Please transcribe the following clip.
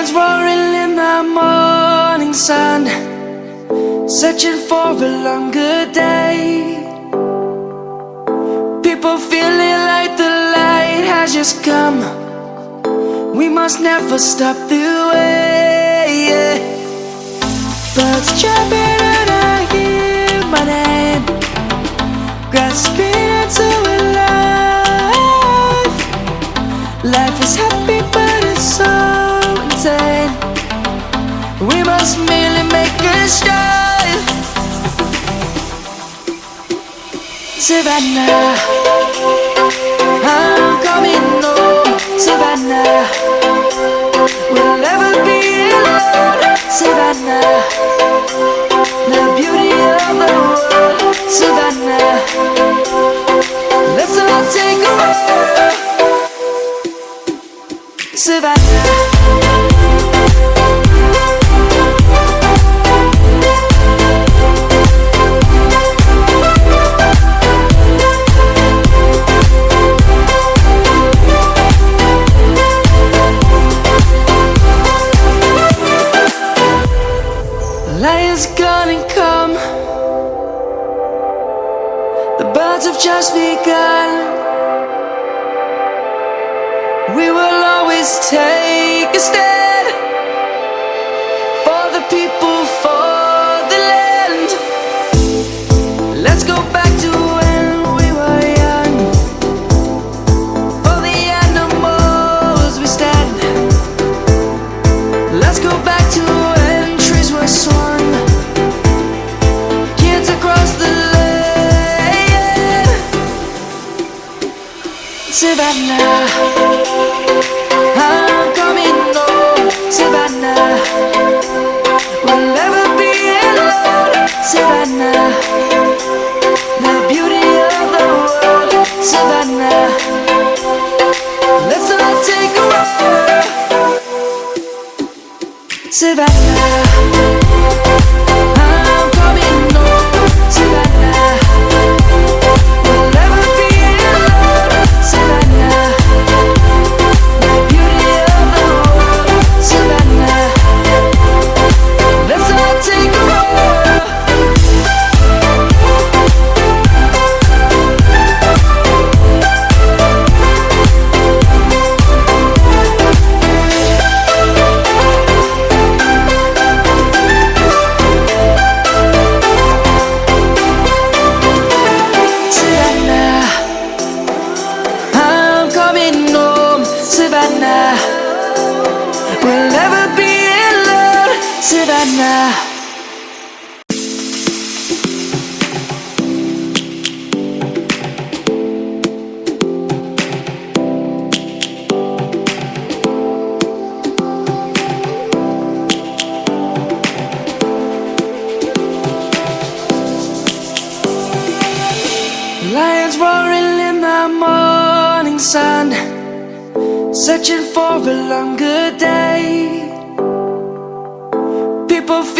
Lions roaring in the morning sun, searching for a longer day. People feeling like the light has just come. We must never stop the way, yeah. Birds chirping and I hear my name, grasping into a life. Life is happy but it's so insane. We must merely make a start. Savannah, I'm coming home. Savannah, we'll never be alone. Savannah, the beauty of the world. Savannah, let's all take a walk. Savannah. Lion's gonna come. The birds have just begun. We will always take a stand for the people, for the land. Let's go back to when we were young. For the animals we stand. Let's go back to when trees were swung. Kids across the land. Savannah, I'm coming home. Savannah, we'll never be alone. Savannah, the beauty of the world. Savannah, let's all take a walk. Savannah, I'm coming home. Savannah, we'll never be alone. Savannah, the beauty of the world. Savannah, let's all take a walk. Savannah, we'll never be alone. Savannah. Lions roaring in the morning sun, searching for a longer day. People feel